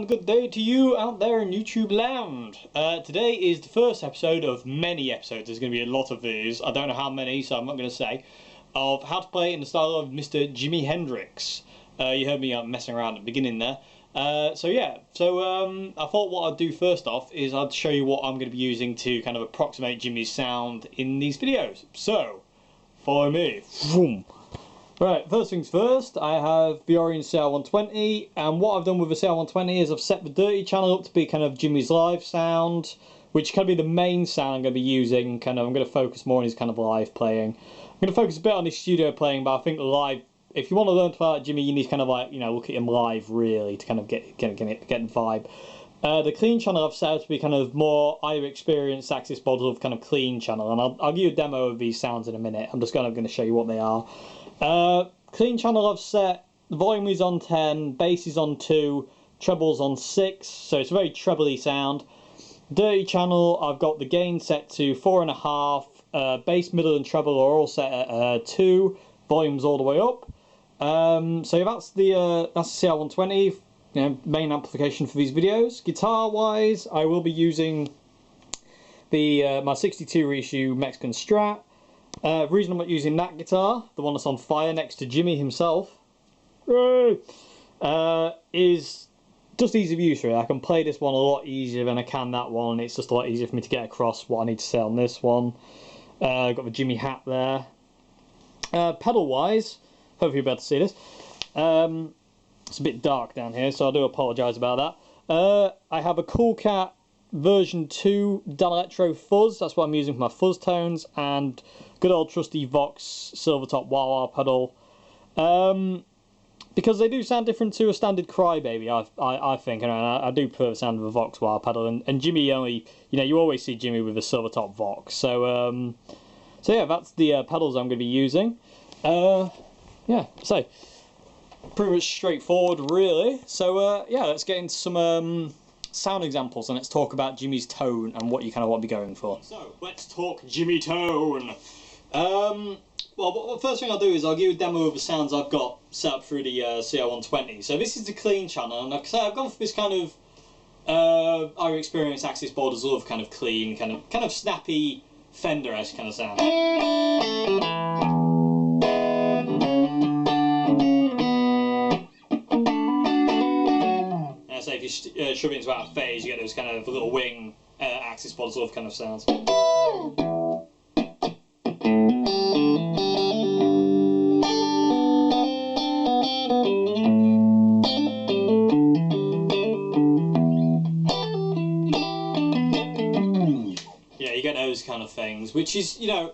Good day to you out there in YouTube land. Today is the first episode of many episodes. There's going to be a lot of these. I don't know how many, so I'm not going to say. Of how to play in the style of Mr Jimi Hendrix. You heard me messing around at the beginning there. I thought what I'd do first off is I'd show you what I'm going to be using to kind of approximate Jimi's sound in these videos. So, follow me. Vroom. Right, first things first, I have the Orient CR120, and what I've done with the CR120 is I've set the dirty channel up to be kind of Jimi's live sound, which can be the main sound I'm going to be using. I'm going to focus more on his kind of live playing. I'm going to focus a bit on his studio playing, but I think live, if you want to learn to play like Jimi, you need to kind of like, you know, look at him live really to kind of get the vibe. The clean channel I've set up to be kind of more either experienced Axis model of kind of clean channel, and I'll give you a demo of these sounds in a minute. I'm just going to show you what they are. Clean channel I've set, the volume is on 10, bass is on 2, treble's on 6, so it's a very trebly sound. Dirty channel, I've got the gain set to 4.5, bass, middle and treble are all set at 2, volume's all the way up. So that's the CR120, you know, main amplification for these videos. Guitar wise, I will be using the my 62 reissue Mexican Strat. The reason I'm not using that guitar, the one that's on fire next to Jimi himself, is just ease of use really. I can play this one a lot easier than I can that one. It's just a lot easier for me to get across what I need to say on this one. I've got the Jimi hat there. Pedal wise, hopefully you'll be able to see this. It's a bit dark down here, so I do apologise about that. I have a Cool Cat version 2 Danelectro fuzz, that's what I'm using for my fuzz tones, and good old trusty Vox Silvertop wah-wah pedal. Because they do sound different to a standard Crybaby, I think, and I do prefer the sound of a Vox wah pedal, and Jimi only, you know, you always see Jimi with a Silvertop Vox, so yeah, that's the pedals I'm going to be using. Yeah, so pretty much straightforward really. So yeah, let's get into some sound examples, and let's talk about Jimi's tone and what you kind of want to be going for. So let's talk Jimi tone. Well, the first thing I'll do is I'll give you a demo of the sounds I've got set up through the CR120. So this is the clean channel, and like I say, I've gone for this kind of our experience Axis borders love kind of clean, kind of snappy Fender-esque kind of sound. So if you shove it into out of phase, you get those kind of little wing Axis borders love kind of sounds. Get those kind of things, which is, you know,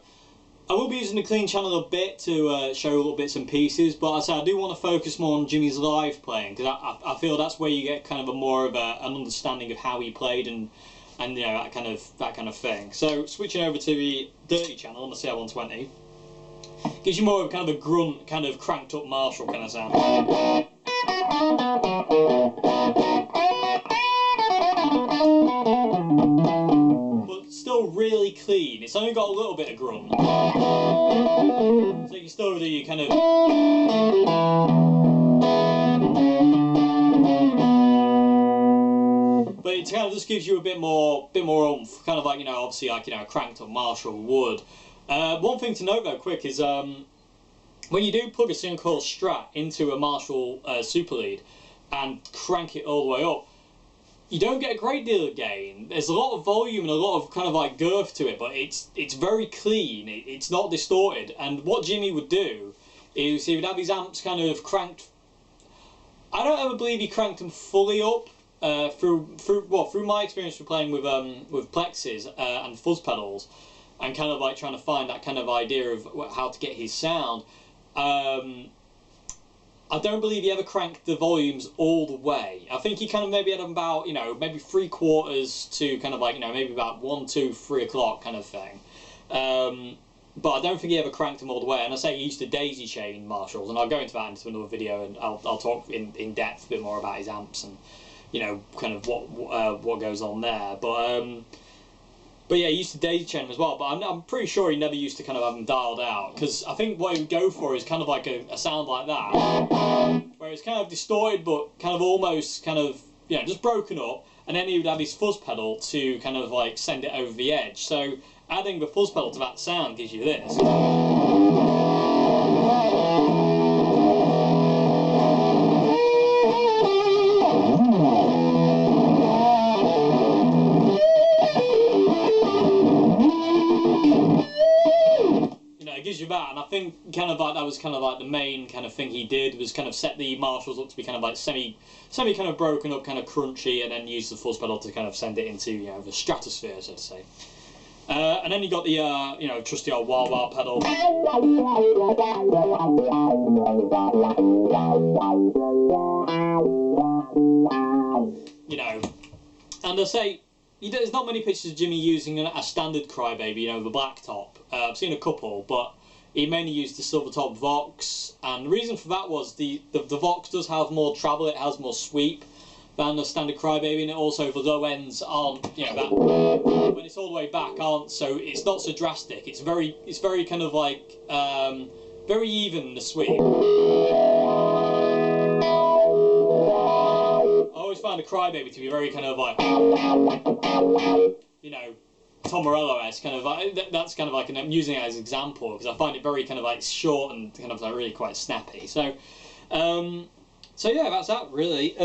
I will be using the clean channel a bit to show little bits and pieces, but I say I do want to focus more on Jimi's live playing, because I feel that's where you get kind of a more of an understanding of how he played and you know, that kind of thing. So switching over to the dirty channel on the CR120 gives you more of kind of a grunt, kind of cranked up Marshall kind of sound. Still really clean. It's only got a little bit of grunt, so you can still do your kind of. But it kind of just gives you a bit more oomph, kind of like, you know, obviously like, you know, a cranked up Marshall would. One thing to note though, quick, is when you do plug a single coil Strat into a Marshall Super Lead and crank it all the way up, you don't get a great deal of gain. There's a lot of volume and a lot of kind of like girth to it, but it's very clean. It's not distorted. And what Jimi would do is he would have his amps kind of cranked. I don't ever believe he cranked them fully up through my experience with playing with plexes and fuzz pedals, and kind of like trying to find that kind of idea of how to get his sound. I don't believe he ever cranked the volumes all the way. I think he kind of maybe had about, you know, maybe 3/4 to kind of like, you know, maybe about 1, 2, 3 o'clock kind of thing. But I don't think he ever cranked them all the way. And I say he used to daisy chain Marshalls, and I'll go into that into another video, and I'll talk in depth a bit more about his amps and, you know, kind of what goes on there. But yeah, he used to daisy chain them as well. But I'm pretty sure he never used to kind of have them dialed out, because I think what he would go for is kind of like a sound like that, where it's kind of distorted but kind of almost kind of, you know, just broken up, and then he would have his fuzz pedal to kind of like send it over the edge. So adding the fuzz pedal to that sound gives you this. It gives you that, and I think kind of like that was kind of like the main kind of thing he did, was kind of set the Marshalls up to be kind of like semi kind of broken up, kind of crunchy, and then use the fuzz pedal to kind of send it into, you know, the stratosphere, so to say. And then you got the you know, trusty old wah wah pedal. You know, and I say, there's not many pictures of Jimmy using a standard Crybaby, you know, the black top. I've seen a couple, but he mainly used the silver top Vox, and the reason for that was the Vox does have more treble, it has more sweep than the standard Crybaby, and it also, the low ends aren't, you know, that, when it's all the way back, aren't, so it's not so drastic. It's very kind of like very even, the sweep. I always find a Crybaby to be very kind of like, you know, Tom Morello-esque, kind of like, that's kind of like, I'm using it as an example because I find it very kind of like short and kind of like really quite snappy. So yeah, that's that really.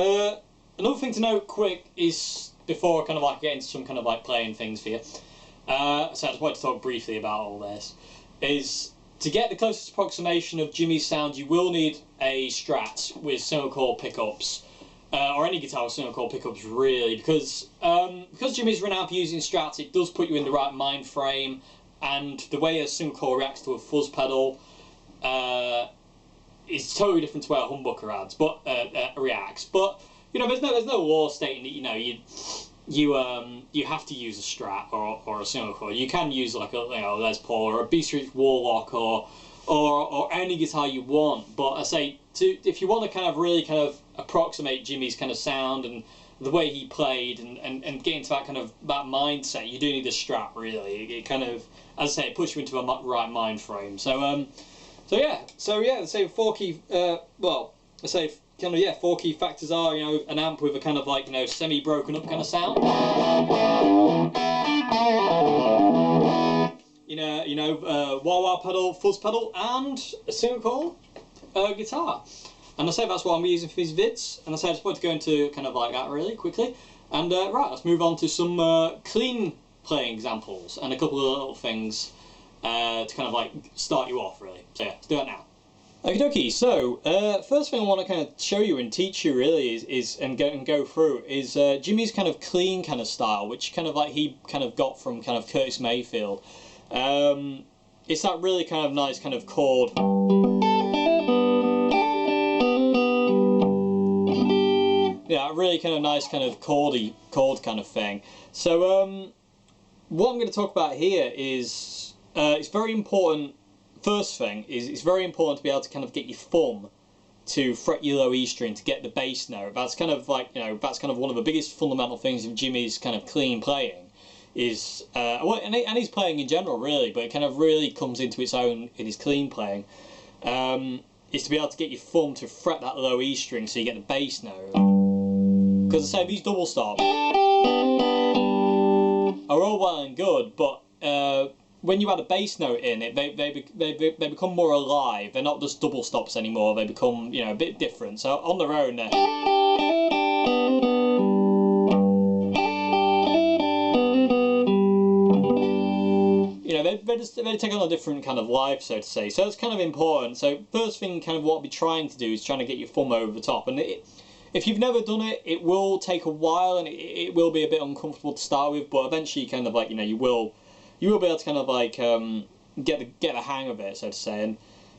Another thing to note quick is, before I kind of like get into some kind of like playing things for you, so I just wanted to talk briefly about all this, is to get the closest approximation of Jimmy's sound, you will need a Strat with single coil pickups. Or any guitar with single coil pickups, really, because Jimmy's run out using Strats, it does put you in the right mind frame, and the way a single coil reacts to a fuzz pedal is totally different to where a humbucker reacts. But you know, there's no law stating that, you know, you have to use a Strat or a single coil. You can use like a, you know, Les Paul or a B Street Warlock or any guitar you want. But I say, if you want to kind of really kind of approximate Jimmy's kind of sound and the way he played and get into that kind of that mindset, you do need a Strat, really. It kind of, as I say, it puts you into a right mind frame. So yeah, I say 4 key, well, I say kind of, yeah, 4 key factors are, you know, an amp with a kind of like, you know, semi broken up kind of sound. You know, wah wah pedal, fuzz pedal, and a single coil guitar. And I say that's what I'm using for these vids, and I say I just wanted to go into kind of like that really quickly. And right, let's move on to some clean playing examples and a couple of little things to kind of like start you off, really. So yeah, let's do it now. Okie dokie. So first thing I want to kind of show you and teach you really is go through is Jimmy's kind of clean kind of style, which kind of like he kind of got from kind of Curtis Mayfield. It's that really kind of nice kind of chord. Yeah, really kind of nice kind of chord kind of thing. So what I'm going to talk about here is it's very important. First thing is it's very important to be able to kind of get your thumb to fret your low E string to get the bass note. That's kind of like, you know, that's kind of one of the biggest fundamental things of Jimmy's kind of clean playing is, well, and he's playing in general really, but it kind of really comes into its own in his clean playing, is to be able to get your thumb to fret that low E string so you get the bass note. Because I say these double stops are all well and good, but when you add a bass note in it, they become more alive. They're not just double stops anymore. They become, you know, a bit different. So on their own, you know, they take on a different kind of life, so to say. So it's kind of important. So first thing, kind of what I'll be trying to do is trying to get your thumb over the top, and if you've never done it, it will take a while and it will be a bit uncomfortable to start with, but eventually kind of like, you know, you will be able to kind of like get the hang of it, so to say. And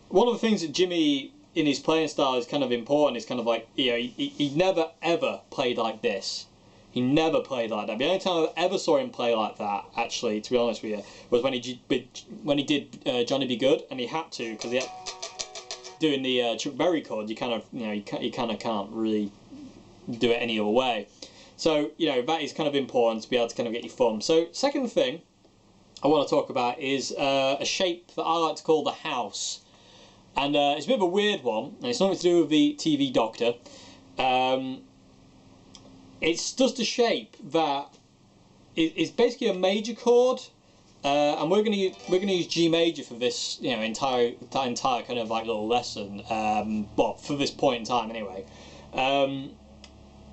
one of the things that Jimmy in his playing style is kind of important. It's kind of like, you know, he never ever played like this. He never played like that. The only time I ever saw him play like that, actually, to be honest with you, was when he did Johnny Be Good, and he had to, because he had doing the Chuck Berry chord. You kind of, you know, you kind of can't really do it any other way. So, you know, that is kind of important to be able to kind of get your thumb. So, second thing I want to talk about is a shape that I like to call the house. And it's a bit of a weird one, and it's nothing to do with the TV Doctor. It's just a shape that is basically a major chord, and we're gonna use G major for this, you know, entire kind of like little lesson. Well, for this point in time, anyway.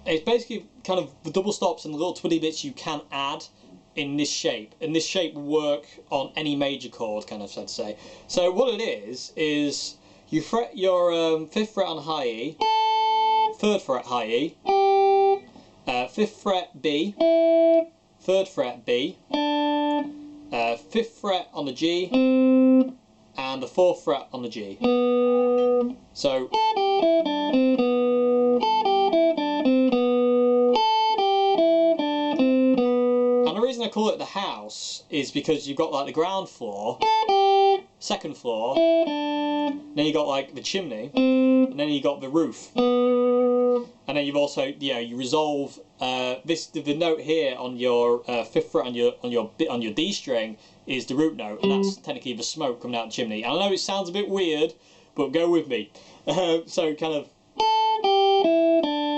It's basically kind of the double stops and the little twiddly bits you can add in this shape, and this shape will work on any major chord, kind of, so to say. So what it is you fret your 5th fret on high E, 3rd fret high E, 5th fret B, 3rd fret B, 5th fret on the G, and the 4th fret on the G. So, and the reason I call it the house is because you've got like the ground floor, 2nd floor, then you got like the chimney, and then you got the roof. And then you've also, you know, you resolve the note here on your 5th fret on your D string is the root note, and that's technically the smoke coming out the chimney. And I know it sounds a bit weird, but go with me. So kind of,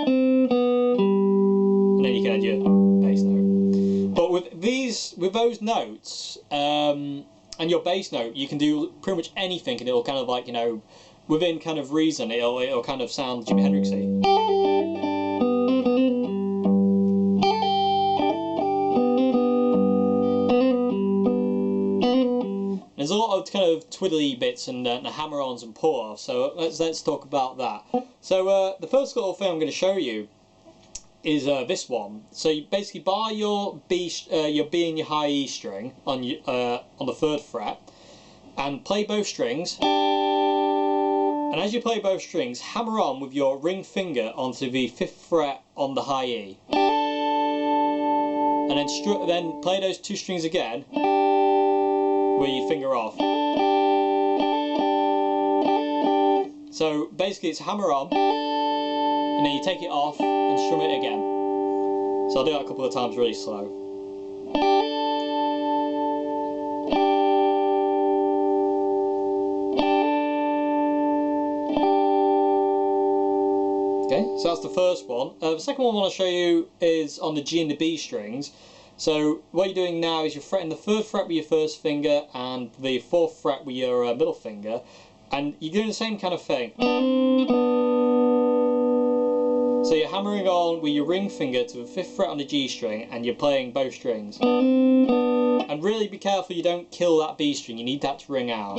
and then you can add your bass note. But with those notes and your bass note, you can do pretty much anything, and it'll kind of like, you know, within kind of reason, it'll kind of sound Jimi Hendrixy. There's a lot of kind of twiddly bits and hammer-ons and pull-offs, so let's talk about that. So the first little thing I'm going to show you is this one. So you basically bar your B and your high E string on the 3rd fret, and play both strings. And as you play both strings, hammer on with your ring finger onto the 5th fret on the high E, and then play those 2 strings again with your finger off. So basically it's hammer on, and then you take it off and strum it again. So I'll do that a couple of times really slow. Okay, so that's the first one. The second one I want to show you is on the G and the B strings. So what you're doing now is you're fretting the 3rd fret with your 1st finger and the 4th fret with your middle finger, and you're doing the same kind of thing. So you're hammering on with your ring finger to the 5th fret on the G string, and you're playing both strings. And really be careful you don't kill that B string, you need that to ring out.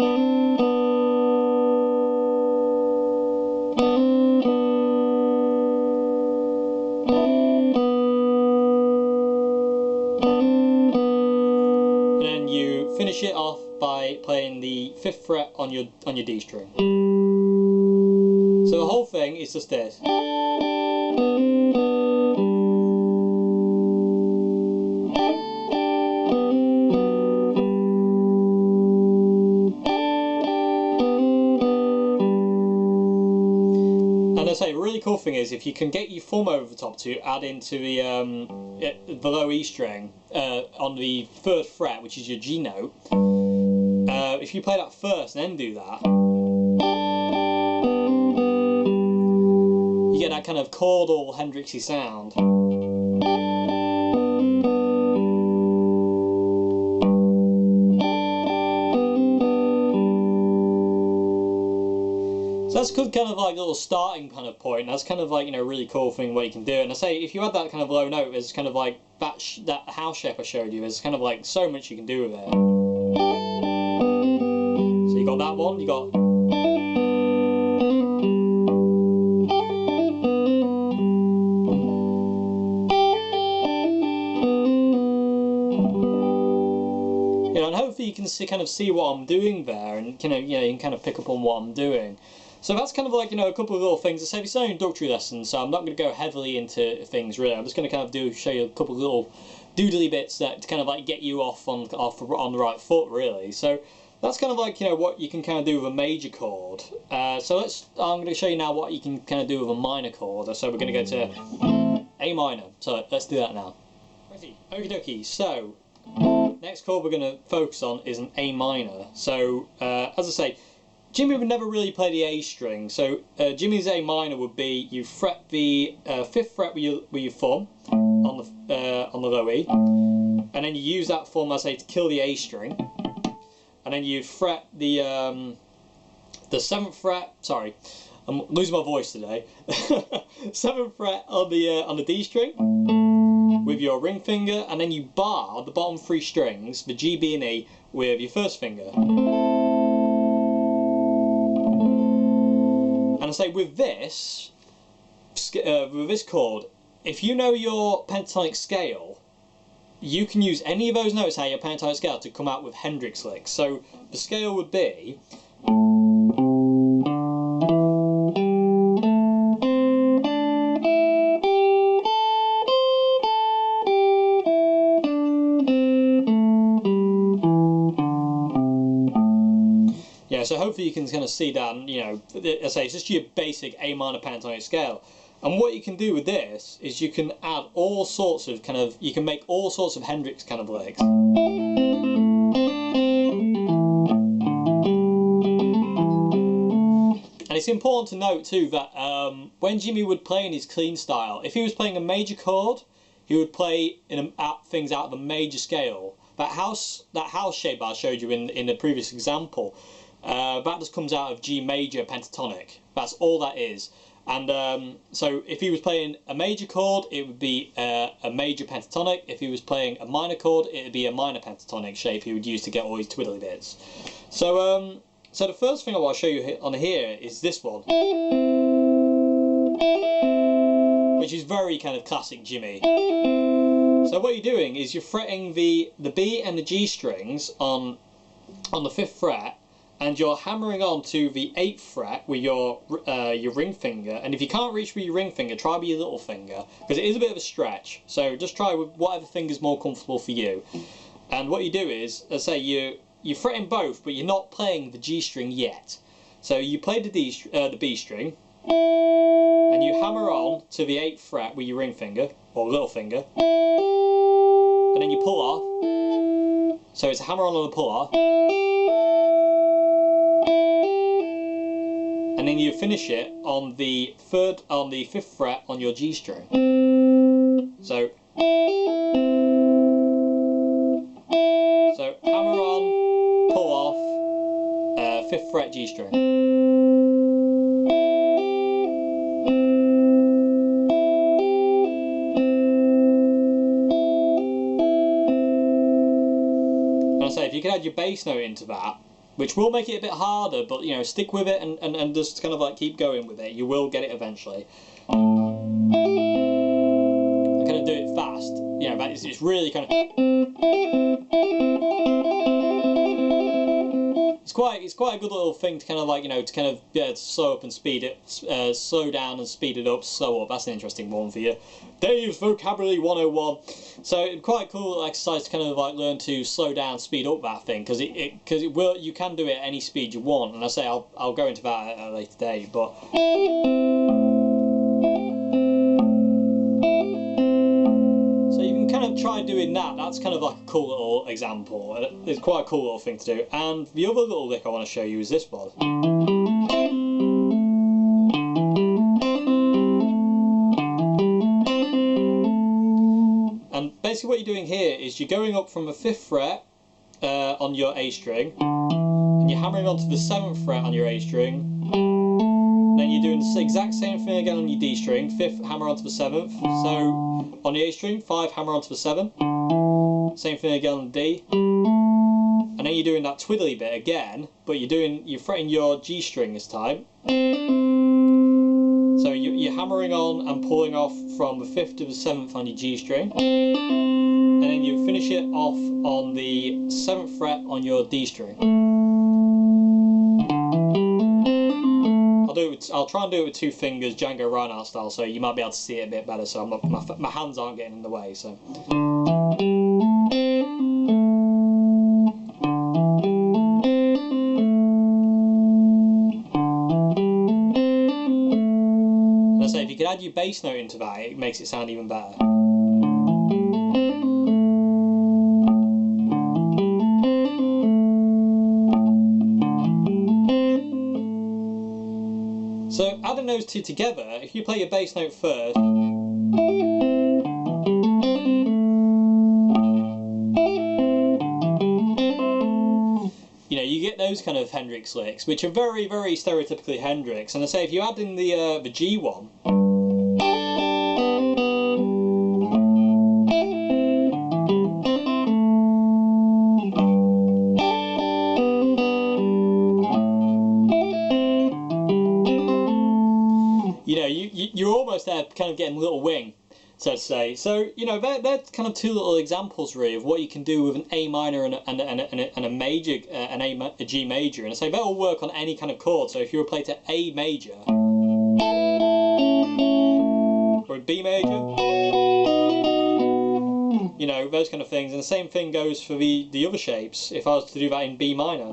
Finish it off by playing the 5th fret on your D string. So the whole thing is just this. And I say, the really cool thing is if you can get your thumb over the top to add into the low E string on the 3rd fret, which is your G note. If you play that first and then do that, you get that kind of chordal Hendrixy sound. So that's good, kind of like a little starting kind of point. That's kind of like, you know, really cool thing what you can do. And I say, if you add that kind of low note, there's kind of like that house shape I showed you. There's kind of like so much you can do with it. So you got that one. You got. You know, and hopefully you can kind of see what I'm doing there, and you know, you can kind of pick up on what I'm doing. So that's kind of like, you know, a couple of little things. I say it's an introductory lesson, so I'm not going to go heavily into things really. I'm just going to kind of show you a couple of little doodly bits that to kind of like get you off on the right foot really. So that's kind of like, you know, what you can kind of do with a major chord. So I'm going to show you now what you can kind of do with a minor chord. So we're going to go to A minor. So let's do that now. Righty, okie dokie. So next chord we're going to focus on is an A minor. So as I say, Jimmy would never really play the A string. So Jimmy's A minor would be you fret the 5th fret with your thumb on the low E, and then you use that thumb, as I say, to kill the A string, and then you fret the 7th fret. Sorry, I'm losing my voice today. 7th fret on the D string with your ring finger, and then you bar the bottom 3 strings, the G, B, and E, with your first finger. And I say with this chord, if you know your pentatonic scale, you can use any of those notes out of your pentatonic scale to come out with Hendrix licks. So the scale would be so hopefully you can kind of see that, you know, as I say, it's just your basic A minor pentatonic scale. And what you can do with this is you can add all sorts of you can make all sorts of Hendrix kind of licks. And it's important to note too that when Jimmy would play in his clean style, if he was playing a major chord, he would play things out of a major scale. That house shape I showed you in the previous example, that just comes out of G major pentatonic. That's all that is. And so if he was playing a major chord, it would be a major pentatonic. If he was playing a minor chord, it would be a minor pentatonic shape he would use to get all his twiddly bits. So so the first thing I want to show you on here is this one, which is very kind of classic Jimmy. So what you're doing is you're fretting the B and the G strings on the 5th fret, and you're hammering on to the 8th fret with your ring finger. And if you can't reach with your ring finger, try with your little finger, because it is a bit of a stretch. So just try with whatever finger's more comfortable for you. And what you do is, as I say, you're fretting both, but you're not playing the G string yet. So you play the B string, and you hammer on to the 8th fret with your ring finger or little finger, and then you pull off. So it's a hammer on and a pull off. And then you finish it on the 5th fret on your G string. So hammer on, pull off, 5th fret G string. And I say, if you can add your bass note into that, which will make it a bit harder, but you know, stick with it and just kind of like keep going with it. You will get it eventually. I'm gonna do it fast. You know, but it's really kind of. It's quite a good little thing to kind of like, you know, to kind of slow up and speed it, slow down and speed it up, slow up. That's an interesting one for you. Dave's Vocabulary 101. So quite a cool little exercise to kind of like learn to slow down, speed up that thing, because you can do it at any speed you want. And I say I'll go into that at a later date, but. Try doing that. That's kind of like a cool little example. It's quite a cool little thing to do. And the other little lick I want to show you is this one. And basically what you're doing here is you're going up from the 5th fret on your A string, and you're hammering onto the 7th fret on your A string. Then you're doing the exact same thing again on your D string, 5th hammer onto the 7th. So on the A string, 5 hammer onto the 7. Same thing again on the D. And then you're doing that twiddly bit again, but you're fretting your G string this time. So you're hammering on and pulling off from the 5th to the 7th on your G string. And then you finish it off on the 7th fret on your D string. I'll do I'll try and do it with 2 fingers, Django Reinhardt style, so you might be able to see it a bit better. So my hands aren't getting in the way. So. And I say if you could add your bass note into that, it makes it sound even better. So adding those 2 together, if you play your bass note first, you know, you get those kind of Hendrix licks, which are very, very stereotypically Hendrix. And I say if you add in the G one, you know, you're almost there, kind of getting a little wing, so to say. So you know, they're kind of 2 little examples really of what you can do with an A minor and a major, a G major. And I say that'll work on any kind of chord. So if you were playing to A major or a B major, you know, those kind of things. And the same thing goes for the other shapes. If I was to do that in B minor.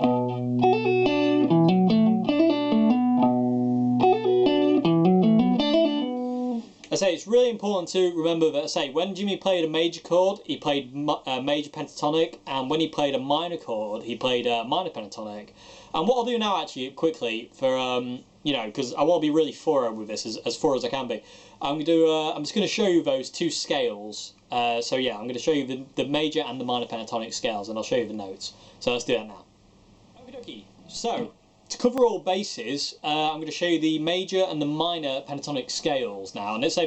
I say it's really important to remember that, I say, when Jimmy played a major chord, he played a major pentatonic, and when he played a minor chord, he played a minor pentatonic. And what I'll do now, actually, quickly, for you know, because I want to be really thorough with this, as thorough as I can be. I'm just going to show you those 2 scales. So yeah, I'm going to show you the major and the minor pentatonic scales, and I'll show you the notes. So let's do that now. Okie dokie. So, to cover all bases, I'm going to show you the major and the minor pentatonic scales now. And let's say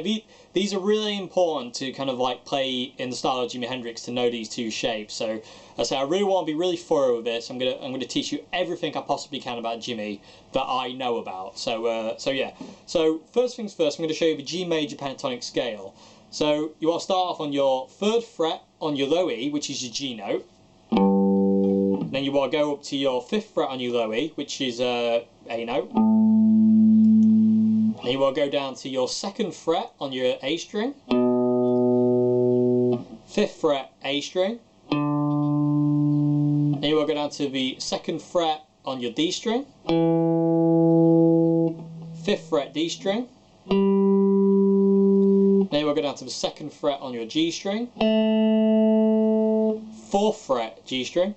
these are really important to kind of like play in the style of Jimi Hendrix, to know these 2 shapes. So I say I really want to be really thorough with this. I'm going to teach you everything I possibly can about Jimmy that I know about. So yeah. So first things first, I'm going to show you the G major pentatonic scale. So you want to start off on your 3rd fret on your low E, which is your G note. Then you want to go up to your 5th fret on your low E, which is A note. Then you want to go down to your 2nd fret on your A string. 5th fret A string. Then you want to go down to the 2nd fret on your D string. 5th fret D string. Then you want to go down to the 2nd fret on your G string. 4th fret G string.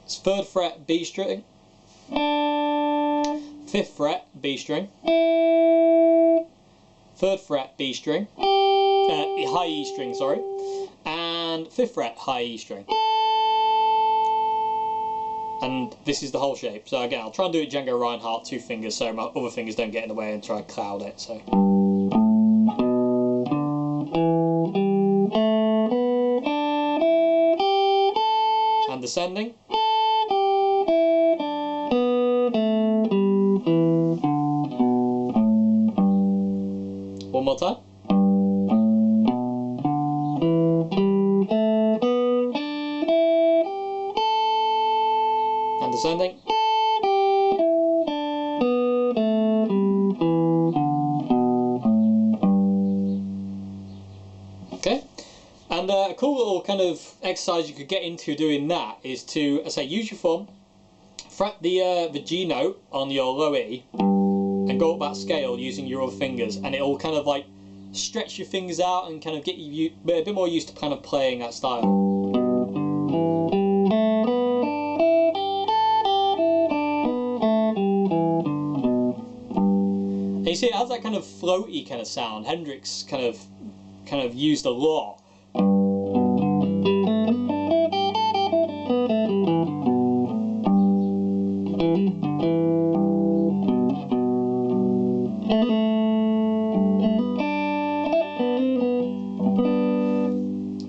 3rd fret B string, 5th fret B string, 3rd fret B string, high E string, sorry, and 5th fret high E string. And this is the whole shape. So again, I'll try and do it Django Reinhardt, 2 fingers, so my other fingers don't get in the way and try and cloud it. So. And descending. One more time. And descending. Okay. And a cool little kind of exercise you could get into doing that is to, I say, use your thumb, fret the G note on your low E, and go up that scale using your other fingers, and it'll kind of like stretch your fingers out and kind of get you a bit more used to kind of playing that style. And you see, it has that kind of floaty kind of sound. Hendrix kind of used a lot.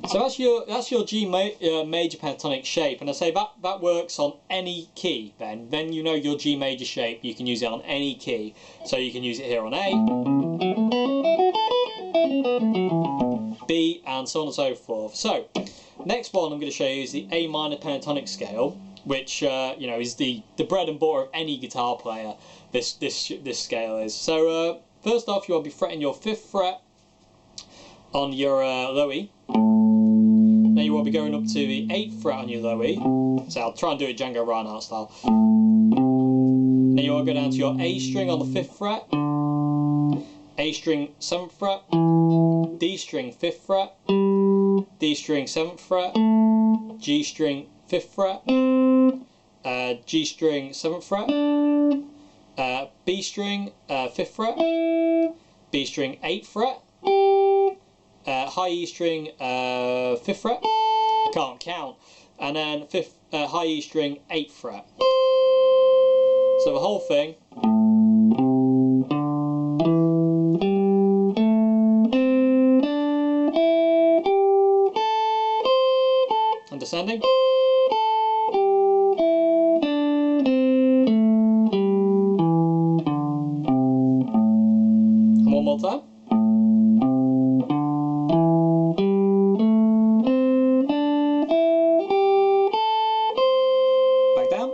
So that's your G major pentatonic shape, and I say that works on any key. Then you know your G major shape. You can use it on any key. So you can use it here on A, B, and so on and so forth. So next one I'm going to show you is the A minor pentatonic scale, which you know, is the bread and butter of any guitar player. This scale is. So first off, you want to be fretting your 5th fret on your low E. Then you want to be going up to the 8th fret on your low E. So I'll try and do it Django Reinhardt style. Then you want to go down to your A string on the 5th fret, A string 7th fret, D string 5th fret, D string 7th fret, G string 5th fret, G string 7th fret, B string 5th fret, B string 8th fret, high E string 5th fret, can't count, and then high E string 8th fret. So the whole thing. And descending. And one more time. Back down.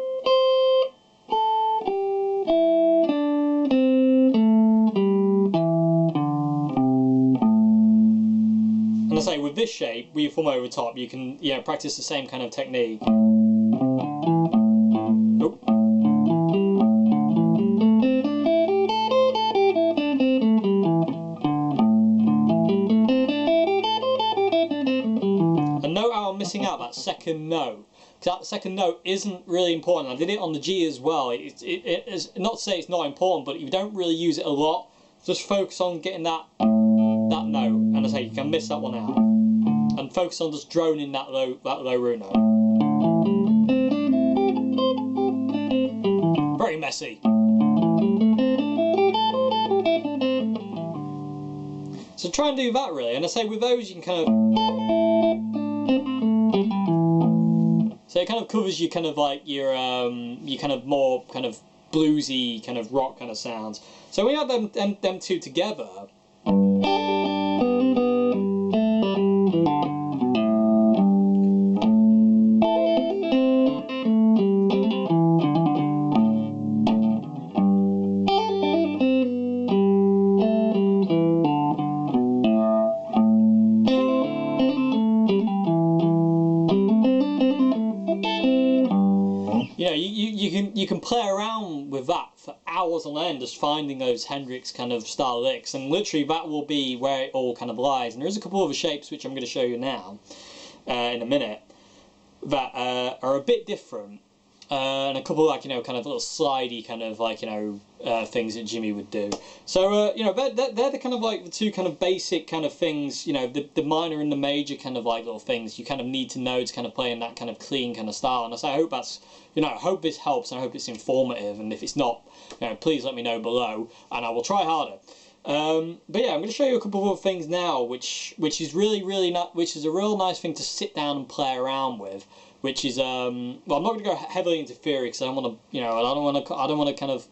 And I say, with this shape, where you thumb over the top, you can, you know, practice the same kind of technique. Oh. And note how I'm missing out that second note, because that second note isn't really important. I did it on the G as well. It is not to say it's not important, but you don't really use it a lot. Just focus on getting that note, and I say you can miss that one out, and focus on just droning that low root note. Very messy. So try and do that really, and I say with those you can kind of, so it kind of covers you kind of like your kind of more kind of bluesy kind of rock kind of sounds. So when you have them two together. You know, you can play around with that for hours on end, just finding those Hendrix kind of style licks, and literally that will be where it all kind of lies. And there is a couple other shapes which I'm going to show you now, in a minute, that are a bit different, and a couple like, you know, kind of little slidey kind of like, you know, things that Jimmy would do. So you know, they're the kind of like the two kind of basic kind of things, you know, the minor and the major kind of like little things you kind of need to know to kind of play in that kind of clean kind of style. And I hope that's, you know, I hope this helps, and I hope it's informative, and if it's not, you know, please let me know below and I will try harder. But yeah, I'm going to show you a couple of other things now, which is really not, which is a real nice thing to sit down and play around with. Which is well, I'm not going to go heavily into theory because I don't want to, you know, I don't want to kind of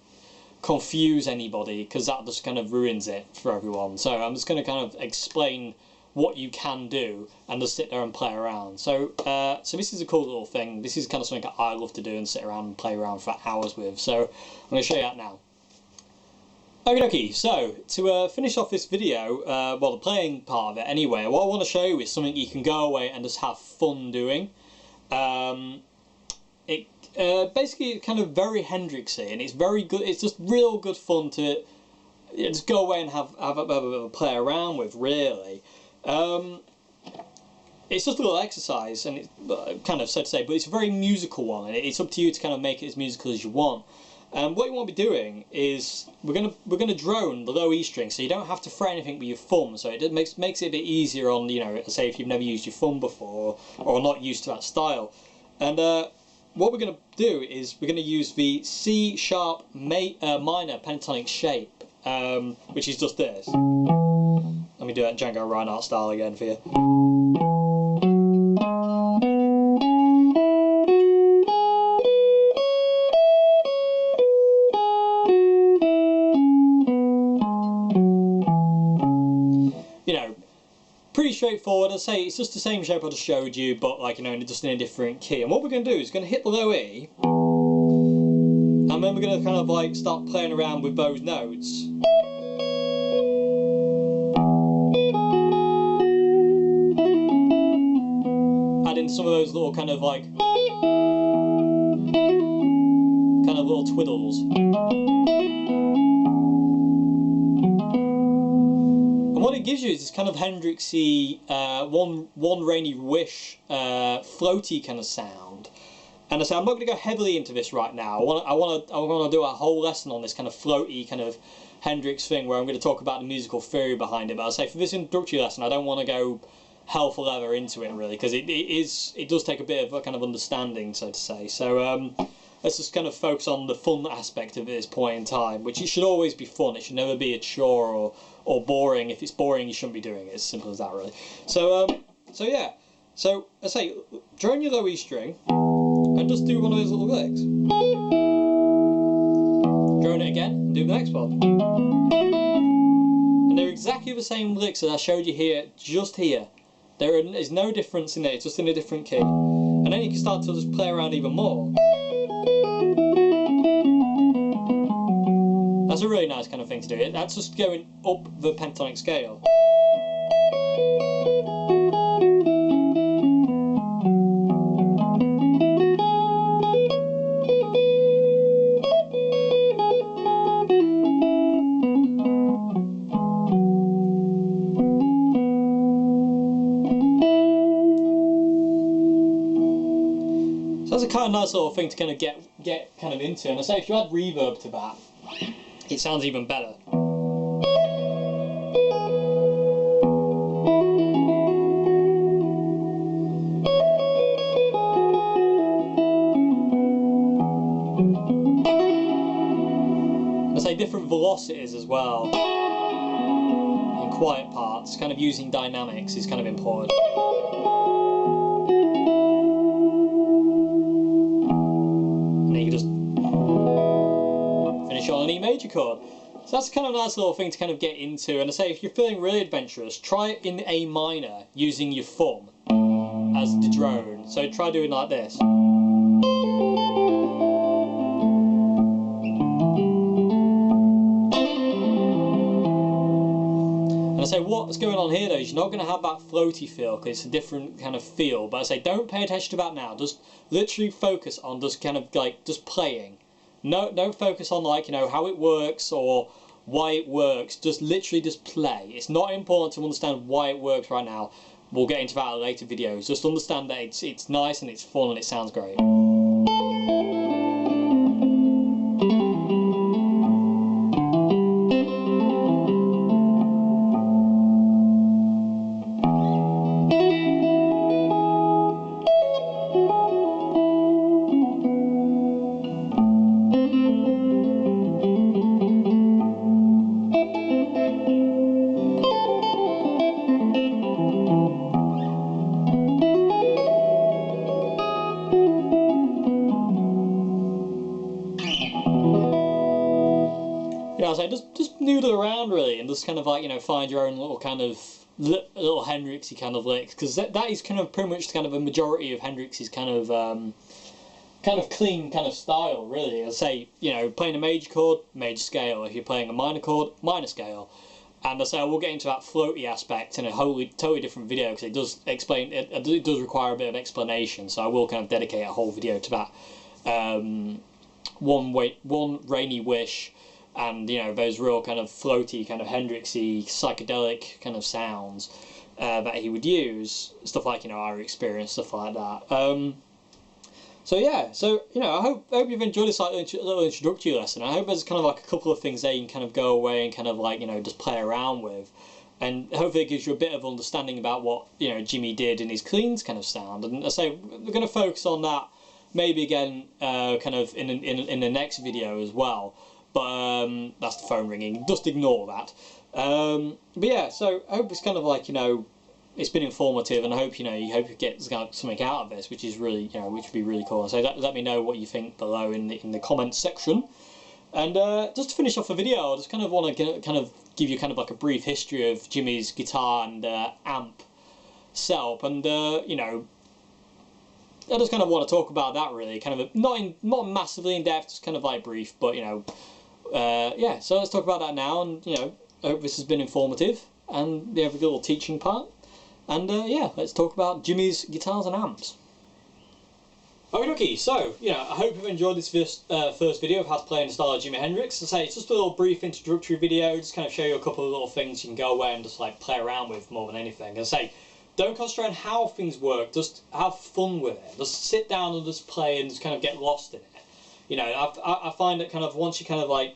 confuse anybody, because that just kind of ruins it for everyone. So I'm just going to kind of explain what you can do and just sit there and play around. So so this is a cool little thing. This is kind of something that I love to do and sit around and play around for hours with. So I'm going to show you that now. Okie dokie, so to finish off this video, well, the playing part of it anyway, what I want to show you is something you can go away and just have fun doing. Basically kind of very Hendrixy, and it's very good. It's just real good fun to just go away and have a bit of a play around with, really. It's just a little exercise, and it's kind of so to say, but it's a very musical one, and it's up to you to kind of make it as musical as you want. What you want to be doing is we're gonna drone the low E string, so you don't have to fret anything with your thumb. So it makes it a bit easier on, you know, say if you've never used your thumb before or not used to that style. And what we're gonna do is we're gonna use the C sharp minor pentatonic shape, which is just this. Let me do that Django Reinhardt style again for you. straightforward. I'd say it's just the same shape I just showed you, but like, you know, just in a different key. And what we're going to do is going to hit the low E, and then we're going to kind of like start playing around with those notes. Adding some of those little kind of like little twiddles. And what it gives you is this kind of Hendrixy, one rainy wish, floaty kind of sound. And I say I'm not going to go heavily into this right now. I want to do a whole lesson on this kind of floaty kind of Hendrix thing, where I'm going to talk about the musical theory behind it. But I say for this introductory lesson, I don't want to go hell for leather into it really, because it does take a bit of a kind of understanding, so to say. So let's just kind of focus on the fun aspect of it at this point in time, which it should always be fun. It should never be a chore or boring. If it's boring, you shouldn't be doing it. It's as simple as that, really. So so yeah. So I say, join your low E string and just do one of those little licks. Join it again and do the next one. And they're exactly the same licks as I showed you here, just here. There is no difference in there. It's just in a different key. And then you can start to just play around even more. That's a really nice kind of thing to do. That's just going up the pentatonic scale. So that's a kind of nice little thing to kind of get kind of into. And I say if you add reverb to that, it sounds even better. I say different velocities as well in quiet parts. Kind of using dynamics is kind of important. And then you can just finish on an E major chord. So that's kind of a nice little thing to kind of get into. And I say if you're feeling really adventurous, try it in A minor using your thumb as the drone. So try doing like this. And I say what's going on here though is you're not going to have that floaty feel, because it's a different kind of feel. But I say don't pay attention to that now. Just literally focus on just kind of like just playing. No, don't focus on like, you know, how it works or why it works. Just literally just play. It's not important to understand why it works right now. We'll get into that in later videos. Just understand that it's nice and it's fun and it sounds great. Yeah, so just noodle around really, and just kind of like, you know, find your own little kind of little Hendrixy kind of licks, because that is kind of pretty much kind of a majority of Hendrix's kind of clean kind of style, really. I say, you know, playing a major chord, major scale. If you're playing a minor chord, minor scale. And I say I will get into that floaty aspect in a totally different video, because it does explain. It does require a bit of explanation. So I will kind of dedicate a whole video to that. One rainy wish. And, you know, those real kind of floaty, kind of Hendrixy, psychedelic kind of sounds that he would use. Stuff like, you know, our experience, stuff like that. So yeah, so, you know, I hope you've enjoyed this like little introductory lesson. I hope there's kind of like a couple of things there you can kind of go away and kind of like, you know, just play around with. And hopefully it gives you a bit of understanding about what, you know, Jimmy did in his cleans kind of sound. And I say we're going to focus on that maybe again kind of in the next video as well. But that's the phone ringing. Just ignore that. But yeah, so I hope it's kind of like, you know, it's been informative, and I hope, you know, you get something out of this, which is really, you know, which would be really cool. So let me know what you think below in the comments section. And just to finish off the video, I just kind of want to kind of give you kind of like a brief history of Jimmy's guitar and amp setup, and you know, I just kind of want to talk about that really, kind of not massively in depth, just kind of like brief, but you know, yeah. So let's talk about that now, and you know, I hope this has been informative, and we have a little teaching part, and yeah, let's talk about Jimmy's guitars and amps. Okie dokie, so, you know, I hope you've enjoyed this first video of how to play in the style of Jimi Hendrix. As I say, it's just a little brief introductory video, just kind of show you a couple of little things you can go away and just like play around with more than anything. As I say, don't concentrate on how things work, just have fun with it. Just sit down and just play and just kind of get lost in it. You know, I find that kind of once you kind of like,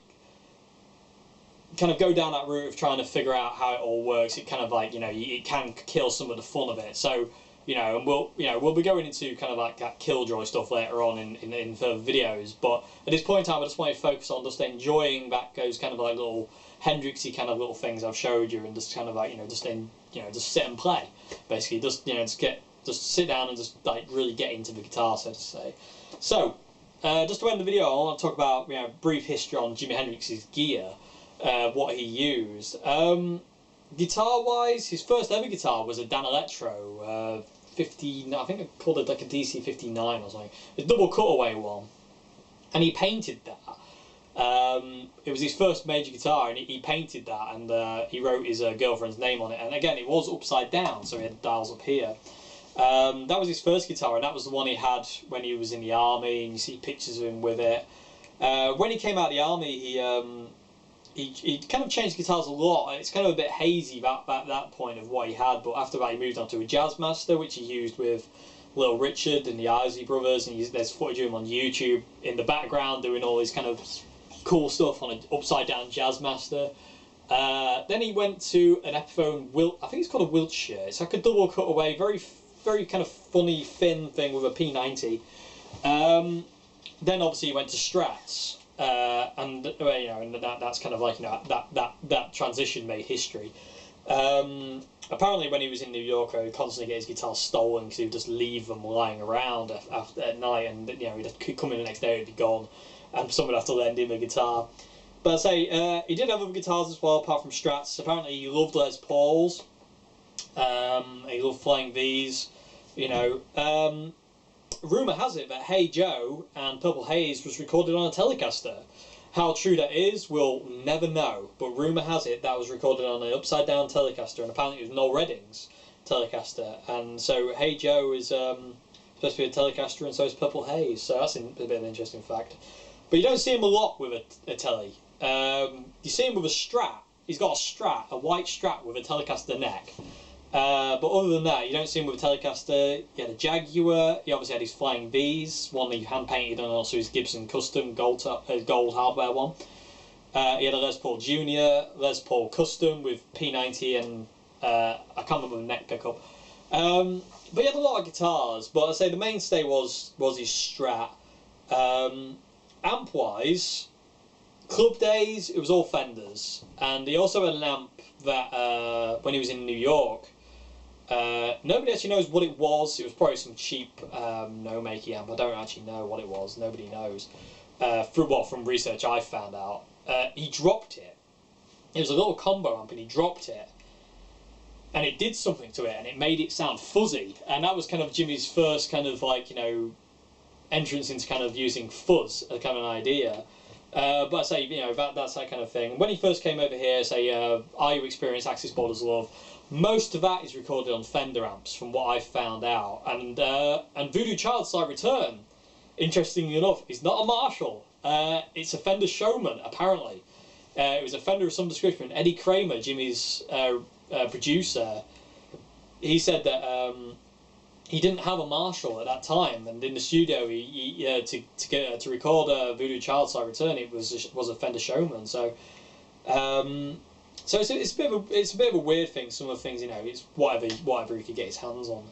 go down that route of trying to figure out how it all works, it kind of like, you know, it can kill some of the fun of it. So, you know, and we'll be going into kind of like that killjoy stuff later on in further videos. But at this point in time, I just want to focus on just enjoying those kind of like little Hendrixy kind of little things I've showed you, and just kind of like, you know, just sit and play, basically. Just, you know, just sit down and just like really get into the guitar, so to say. So, just to end the video, I want to talk about, you know, brief history on Jimi Hendrix's gear, what he used. Guitar-wise, his first ever guitar was a Dan Electro, 50. I think I called it like a DC 59 or something. A double cutaway one, and he painted that. It was his first major guitar, and he painted that, and he wrote his girlfriend's name on it. And again, it was upside down, so he had the dials up here. That was his first guitar, and that was the one he had when he was in the army, and you see pictures of him with it. When he came out of the army, he kind of changed guitars a lot, and it's kind of a bit hazy at that point of what he had, but after that he moved on to a Jazzmaster, which he used with Little Richard and the Isley Brothers, and there's footage of him on YouTube in the background doing all this kind of cool stuff on an upside down Jazzmaster. Then he went to an Epiphone, I think it's called a Wiltshire. It's like a double cutaway, very kind of funny thin thing with a P90. Then obviously he went to Strats. And you know, and that's kind of like, you know, that transition made history. Apparently, when he was in New York, he would constantly get his guitars stolen because he would just leave them lying around at night, and you know, he'd come in the next day, it'd be gone, and someone would have to lend him a guitar. But I say he did have other guitars as well, apart from Strats. Apparently, he loved Les Pauls. He loved flying V's. You know. Rumour has it that Hey Joe and Purple Haze was recorded on a Telecaster. How true that is, we'll never know. But rumour has it that was recorded on an upside down Telecaster, and apparently it was Noel Redding's Telecaster. And so Hey Joe is supposed to be a Telecaster, and so is Purple Haze. So that's a bit of an interesting fact. But you don't see him a lot with a Tele. You see him with a Strat. He's got a Strat, a white Strat with a Telecaster neck. But other than that, you don't see him with a Telecaster. He had a Jaguar. He obviously had his Flying V's, one that he hand painted, and also his Gibson Custom gold hardware one. He had a Les Paul Junior, Les Paul Custom with P90 and I can't remember the neck pickup. But he had a lot of guitars. But I say the mainstay was his Strat. Amp wise, club days, it was all Fenders, and he also had an amp that when he was in New York. Nobody actually knows what it was. It was probably some cheap no-makey amp. I don't actually know what it was. Nobody knows. From research I found out. He dropped it. It was a little combo amp, and he dropped it. And it did something to it, and it made it sound fuzzy. And that was kind of Jimmy's first kind of like, you know, entrance into kind of using fuzz as kind of an idea. But I say, you know, that's that kind of thing. When he first came over here, say, Are You Experience, Axis Borders Love, most of that is recorded on Fender amps, from what I've found out. And Voodoo Child's Slight Return, interestingly enough, is not a Marshall. It's a Fender Showman, apparently. It was a Fender of some description. Eddie Kramer, Jimmy's producer, he said that he didn't have a Marshall at that time, and in the studio, to record Voodoo Child's Slight Return, it was a Fender Showman. So, so it's a bit of a weird thing. Some of the things, you know, it's whatever he could get his hands on.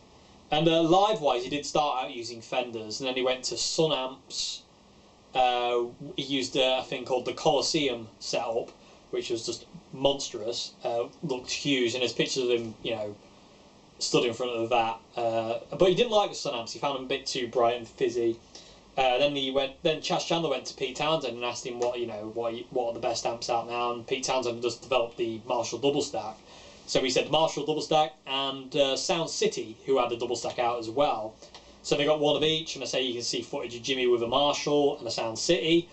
And live wise, he did start out using Fenders, and then he went to Sun amps. He used a thing called the Coliseum setup, which was just monstrous. Looked huge, and there's pictures of him, you know, stood in front of that. But he didn't like the Sun amps. He found them a bit too bright and fizzy. Then Chas Chandler went to Pete Townsend and asked him what are the best amps out now, and Pete Townsend just developed the Marshall Double Stack. So we said Marshall double stack and Sound City, who had a double stack out as well. So they got one of each, and I say you can see footage of Jimmy with a Marshall and a Sound City.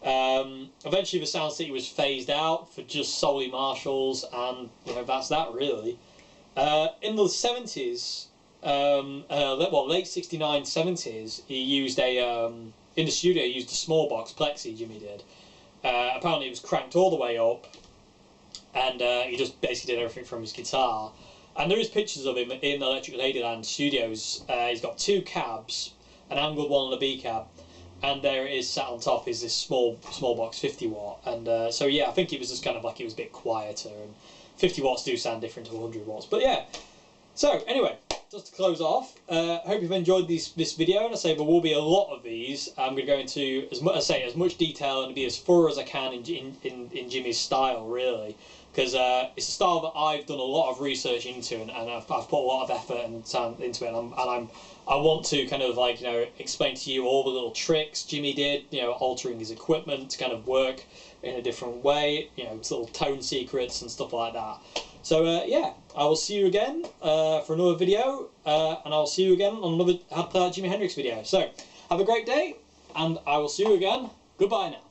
Eventually the Sound City was phased out for just solely Marshalls, and that's that really. In the 70s, late 69, 70s, he used in the studio he used a small box plexi, Jimmy did. Apparently it was cranked all the way up, and he just basically did everything from his guitar. And there is pictures of him in the Electric Ladyland studios. He's got two cabs, an angled one and a B cab, and there it is sat on top is this small box 50 watt. And so yeah, I think it was just kind of like it was a bit quieter, and 50 watts do sound different to 100 watts. But yeah, so anyway, just to close off, hope you've enjoyed this video, and I say there will be a lot of these. I'm going to go into as much detail and be as thorough as I can in Jimmy's style, really, because it's a style that I've done a lot of research into, and I've put a lot of effort and time into it, and I want to kind of like explain to you all the little tricks Jimmy did, altering his equipment to kind of work in a different way, little tone secrets and stuff like that. So yeah, I will see you again for another video, and I'll see you again on another How to Play Like Jimi Hendrix video. So have a great day, and I will see you again. Goodbye now.